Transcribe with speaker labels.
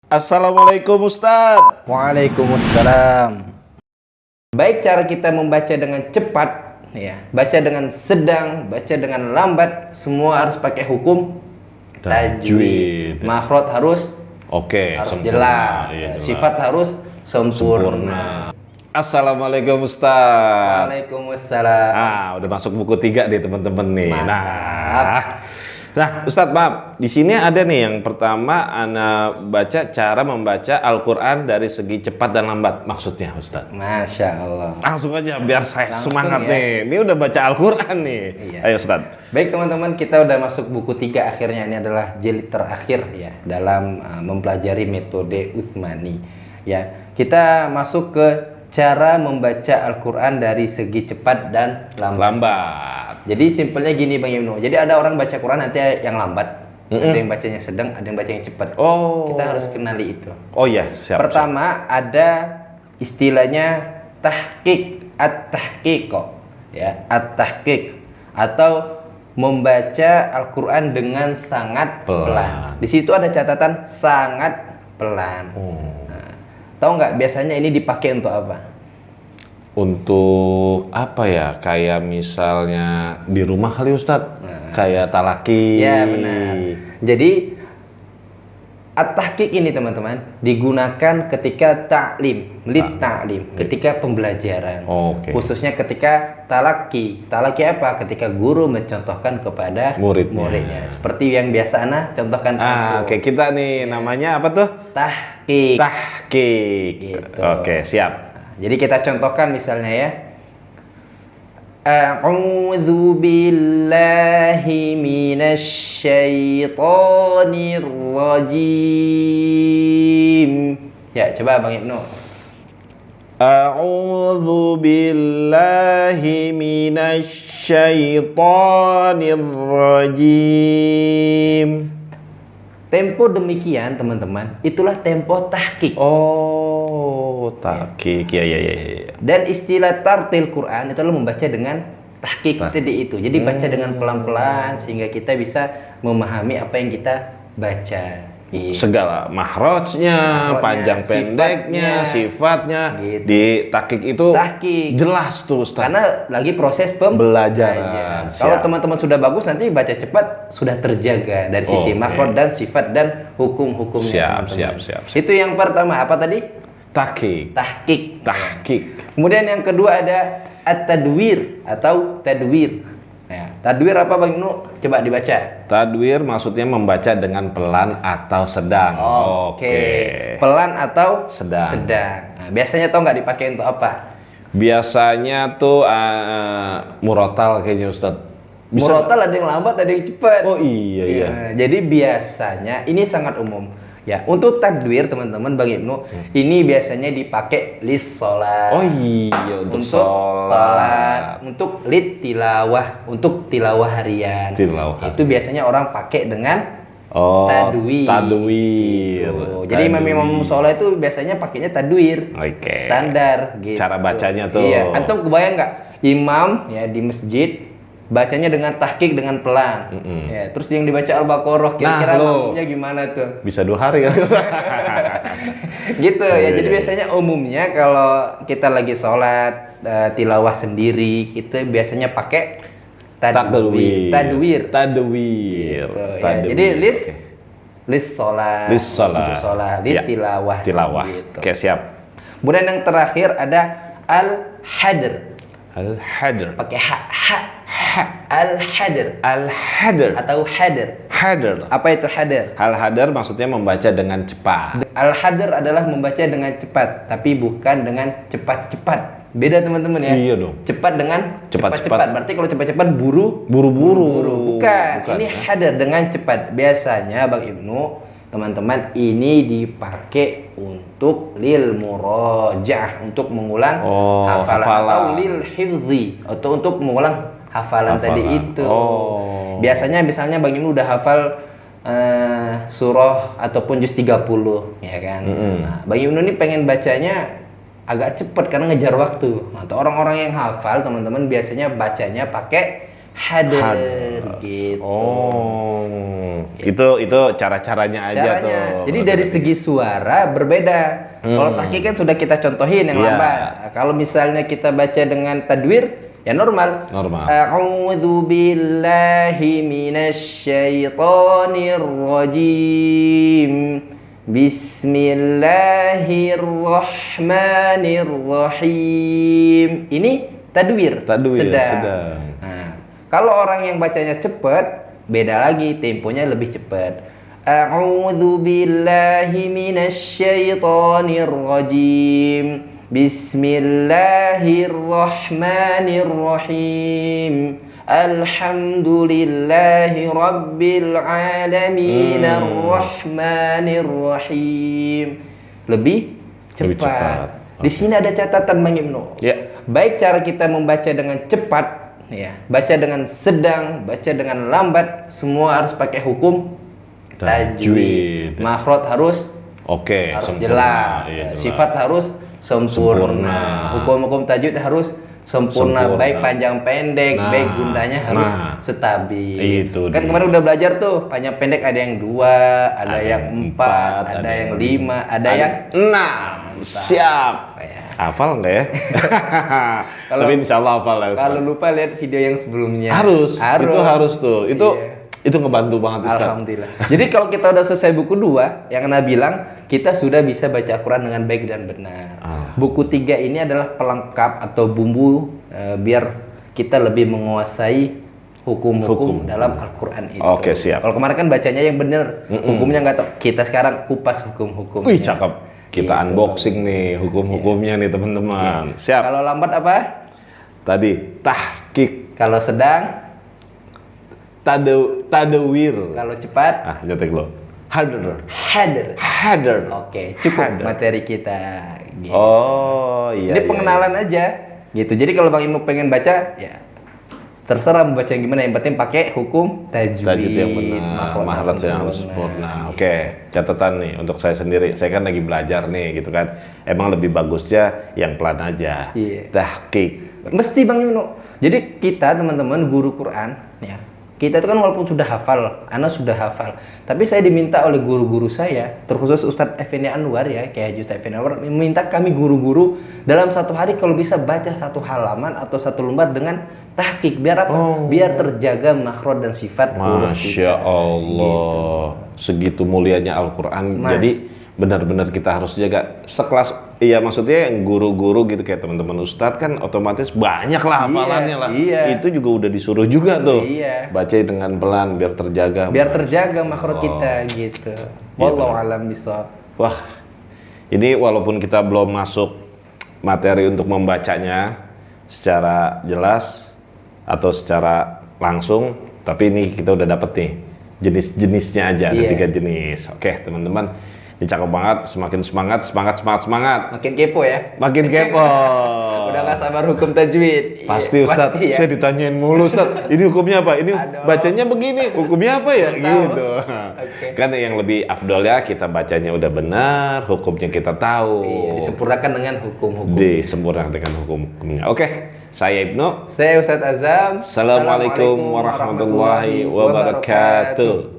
Speaker 1: Assalamualaikum Ustadz.
Speaker 2: Waalaikumsalam. Baik cara kita membaca dengan cepat, ya, baca dengan sedang, baca dengan lambat, semua harus pakai hukum tajwid. Makhraj harus
Speaker 1: Sempurna.
Speaker 2: jelas,
Speaker 1: Iya, jelas.
Speaker 2: sifat harus sempurna.
Speaker 1: Assalamualaikum Ustadz.
Speaker 2: Waalaikumsalam.
Speaker 1: Udah masuk buku 3 nih teman-teman nih.
Speaker 2: Mantap.
Speaker 1: Nah, Ustadz maaf, di sini ada nih yang pertama Ana baca cara membaca Al-Quran dari segi cepat dan lambat. Maksudnya Ustadz?
Speaker 2: Masya Allah.
Speaker 1: Langsung aja biar saya
Speaker 2: Langsung
Speaker 1: semangat
Speaker 2: ya.
Speaker 1: nih. Ini udah baca Al-Quran nih.
Speaker 2: Iya.
Speaker 1: Ayo Ustadz.
Speaker 2: Baik teman-teman, kita udah masuk buku 3 akhirnya. Ini adalah jilid terakhir ya dalam mempelajari metode Utsmani. Ya, kita masuk ke cara membaca Al-Quran dari segi cepat dan lambat. Jadi simpelnya gini Bang Ibnu. Jadi ada orang baca Quran nanti yang lambat, ada yang bacanya sedang, ada yang baca yang cepat. Kita harus kenali itu.
Speaker 1: Oh iya, siap.
Speaker 2: Pertama ada istilahnya tahqiq, at-tahqiq, ya, at-tahqiq atau membaca Al-Quran dengan sangat pelan. Di situ ada catatan sangat pelan. Nah, tahu nggak biasanya ini dipakai untuk apa?
Speaker 1: Untuk apa ya? Kayak misalnya di rumah kali Ustadz, kayak talaki.
Speaker 2: Ya benar. Jadi at-tahqiq ini teman-teman digunakan ketika ta'lim, ta'lim, ketika pembelajaran. Khususnya ketika talaki. Talaki apa? Ketika guru mencontohkan kepada muridnya. Seperti yang biasa Ana contohkan.
Speaker 1: Kayak kita nih, namanya apa tuh?
Speaker 2: Tahqiq.
Speaker 1: Tahqiq.
Speaker 2: Gitu.
Speaker 1: Oke, siap.
Speaker 2: Jadi kita contohkan misalnya ya. A'udzu billahi minasy syaithanir rajim. Ya, coba Bang Ibnu.
Speaker 1: A'udzu billahi minasy syaithanir rajim.
Speaker 2: Tempo demikian teman-teman, itulah tempo tahqiq.
Speaker 1: Tahqiq. Ya.
Speaker 2: Dan istilah tartil Quran itu adalah membaca dengan tahqiq tadi itu. Jadi baca dengan pelan-pelan sehingga kita bisa memahami apa yang kita baca.
Speaker 1: Segala mahrajnya, panjang pendeknya, sifatnya
Speaker 2: gitu.
Speaker 1: Di tahqiq itu jelas tuh Ustaz.
Speaker 2: Karena lagi proses pembelajaran. Kalau teman-teman sudah bagus nanti baca cepat sudah terjaga dari sisi makhraj dan sifat dan hukum-hukumnya.
Speaker 1: Siap.
Speaker 2: Itu yang pertama, apa tadi?
Speaker 1: Tahqiq.
Speaker 2: Kemudian yang kedua ada at-tadwir atau tadwir. Ya, tadwir apa Bang Ibnu? Coba dibaca.
Speaker 1: Tadwir maksudnya membaca dengan pelan atau sedang.
Speaker 2: Pelan atau
Speaker 1: sedang.
Speaker 2: Nah, biasanya tau nggak dipakai untuk apa?
Speaker 1: Biasanya tuh murotal kayaknya Ustadz.
Speaker 2: Murotal ada yang lambat, ada yang cepat.
Speaker 1: Oh iya.
Speaker 2: Jadi biasanya ini sangat umum. Ya, untuk tadwir teman-teman Bang Ibnu, ini biasanya dipakai lis sholat.
Speaker 1: Oh iya, untuk
Speaker 2: sholat, untuk lid tilawah, untuk tilawah harian. Itu biasanya orang pakai dengan tadwir. Gitu. Jadi imam-imam sholat itu biasanya pakainya tadwir. Standar gitu.
Speaker 1: Cara bacanya tuh.
Speaker 2: Iya, antum kebayang nggak imam ya di masjid bacanya dengan tahqiq dengan pelan. Ya, terus yang dibaca Al-Baqarah kira-kira maksudnya gimana tuh?
Speaker 1: Bisa 2 hari ya.
Speaker 2: Gitu ya. Jadi biasanya umumnya kalau kita lagi sholat tilawah sendiri, kita biasanya pakai tadwir.
Speaker 1: Gitu,
Speaker 2: ya. Jadi list sholat. Untuk sholat, tilawah. Gitu.
Speaker 1: Oke, siap.
Speaker 2: Kemudian yang terakhir ada al-hadr. Pakai ha. Al-hadr atau hadr. Apa itu hadr?
Speaker 1: Al-hadr maksudnya membaca dengan cepat.
Speaker 2: Al-hadr adalah membaca dengan cepat, tapi bukan dengan cepat-cepat. Beda teman-teman ya.
Speaker 1: Iya dong.
Speaker 2: Cepat dengan cepat-cepat. Berarti kalau cepat-cepat
Speaker 1: buru-buru.
Speaker 2: Bukan. Ini hadr dengan cepat. Biasanya Bang Ibnu, teman-teman, ini dipakai untuk lil murajaah, untuk mengulang hafalan atau lil hifzi, atau untuk mengulang hafalan tadi itu. Biasanya misalnya Bang Ibnu udah hafal surah ataupun juz 30 ya kan. Nah, Bang Ibnu ini pengen bacanya agak cepat karena ngejar waktu. Atau orang-orang yang hafal teman-teman biasanya bacanya pakai hadir gitu.
Speaker 1: Oh, itu cara-caranya aja
Speaker 2: Caranya.
Speaker 1: tuh.
Speaker 2: Jadi dari segi suara berbeda. Kalau tahqiq kan sudah kita contohin yang
Speaker 1: Iya.
Speaker 2: lambat. Nah, kalau misalnya kita baca dengan tadwir ya normal.
Speaker 1: Normal.
Speaker 2: A'udzu billahi minasyaitonir rajim. Bismillahirrahmanirrahim. Ini tadwir. Sedang. Nah, kalau orang yang bacanya cepat, beda lagi, temponya lebih cepat. A'udzu billahi minasyaitonir rajim. Bismillahirrahmanirrahim. Alhamdulillahi rabbil alamin arrahmanirrahim. Lebih
Speaker 1: Lebih cepat.
Speaker 2: cepat. Di sini ada catatan Bang Ibnu.
Speaker 1: Ya.
Speaker 2: Baik cara kita membaca dengan cepat, ya, baca dengan sedang, baca dengan lambat, semua harus pakai hukum tajwid.
Speaker 1: Tajwid.
Speaker 2: Makhraj harus
Speaker 1: Oke,
Speaker 2: harus
Speaker 1: sempurna.
Speaker 2: jelas.
Speaker 1: Iya, jelas.
Speaker 2: Sifat harus sempurna. Hukum-hukum tajwid harus sempurna. Baik panjang pendek,
Speaker 1: Nah.
Speaker 2: baik gundanya harus
Speaker 1: Nah.
Speaker 2: stabil.
Speaker 1: Itu
Speaker 2: Kan
Speaker 1: dia.
Speaker 2: kemarin udah belajar tuh, panjang pendek ada yang 2, ada yang 4, ada yang 5, ada yang
Speaker 1: 6. Siap.
Speaker 2: ya.
Speaker 1: Hafal nggak ya? Tapi insya Allah hafal ya Ustaz.
Speaker 2: Kalau lupa lihat video yang sebelumnya.
Speaker 1: Harus. Itu harus tuh.
Speaker 2: Iya.
Speaker 1: Itu ngebantu banget Ustaz.
Speaker 2: Alhamdulillah. Jadi kalau kita udah selesai buku 2, yang Anda bilang, kita sudah bisa baca Al-Quran dengan baik dan benar. Buku 3 ini adalah pelengkap atau bumbu biar kita lebih menguasai hukum-hukum dalam Al-Quran itu.
Speaker 1: Oke, siap.
Speaker 2: Kalau kemarin kan bacanya yang benar, hukumnya nggak tahu. Kita sekarang kupas hukum-hukum.
Speaker 1: Wih, cakep. Kita
Speaker 2: Gitu.
Speaker 1: unboxing nih hukum-hukumnya nih teman-teman. Siap.
Speaker 2: Kalau lambat apa?
Speaker 1: Tadi tahqiq,
Speaker 2: Kalau sedang,
Speaker 1: tadwir.
Speaker 2: kalau cepat,
Speaker 1: Ah, nyetek lo. Hadir.
Speaker 2: hadir.
Speaker 1: Hadir.
Speaker 2: Oke, cukup
Speaker 1: Hadir.
Speaker 2: materi kita. Gitu.
Speaker 1: Oh, iya.
Speaker 2: Ini
Speaker 1: iya,
Speaker 2: pengenalan aja, gitu. Jadi kalau Bang Imu pengen baca, ya terserah mau baca yang gimana. Yang penting pakai hukum tajwid.
Speaker 1: Tajwid yang benar, makhraj yang sempurna. Oke, catatan nih untuk saya sendiri. Saya kan lagi belajar nih, gitu kan. Emang lebih bagusnya yang pelan aja.
Speaker 2: Iya.
Speaker 1: Tahqiq.
Speaker 2: Mesti Bang Yuno. Jadi kita teman-teman guru Quran, ya. Kita itu kan walaupun sudah hafal, anak sudah hafal, tapi saya diminta oleh guru-guru saya, terkhusus Ustadz Effendi Anwar ya, kayak Ustadz Effendi Anwar, meminta kami guru-guru dalam satu hari kalau bisa baca satu halaman atau satu lembar dengan tahqiq. Biar apa? Biar terjaga makhraj dan sifat huruf
Speaker 1: Masya
Speaker 2: kita.
Speaker 1: Allah, segitu mulianya Al-Quran. Jadi benar-benar kita harus jaga sekelas. Iya, maksudnya yang guru-guru gitu kayak teman-teman Ustadz kan otomatis banyak lah hafalannya lah.
Speaker 2: iya.
Speaker 1: Itu juga udah disuruh juga tuh.
Speaker 2: Iya.
Speaker 1: Baca dengan pelan biar terjaga.
Speaker 2: Biar terjaga makhraj kita gitu. Wallahu alam bisawab.
Speaker 1: Wah, ini walaupun kita belum masuk materi untuk membacanya secara jelas atau secara langsung, tapi ini kita udah dapet nih jenis-jenisnya aja, ada
Speaker 2: Iya.
Speaker 1: 3 jenis. Oke, teman-teman, ini cakep banget, semakin semangat.
Speaker 2: Makin kepo ya.
Speaker 1: Makin kepo.
Speaker 2: Udah nggak sabar hukum tajwid.
Speaker 1: Pasti
Speaker 2: Iya,
Speaker 1: Ustadz,
Speaker 2: pasti ya.
Speaker 1: saya ditanyain mulu Ustadz, ini hukumnya apa? Ini
Speaker 2: Aduh.
Speaker 1: bacanya begini, hukumnya apa ya?
Speaker 2: Belum tahu.
Speaker 1: Gitu.
Speaker 2: Oke.
Speaker 1: Kan yang lebih afdol ya kita bacanya udah benar, hukumnya kita tahu.
Speaker 2: Iya, disempurnakan dengan hukum-hukum.
Speaker 1: Disempurnakan dengan hukumnya. Oke, saya Ibnu.
Speaker 2: Saya Ustadz Azam.
Speaker 1: Assalamualaikum warahmatullahi wabarakatuh.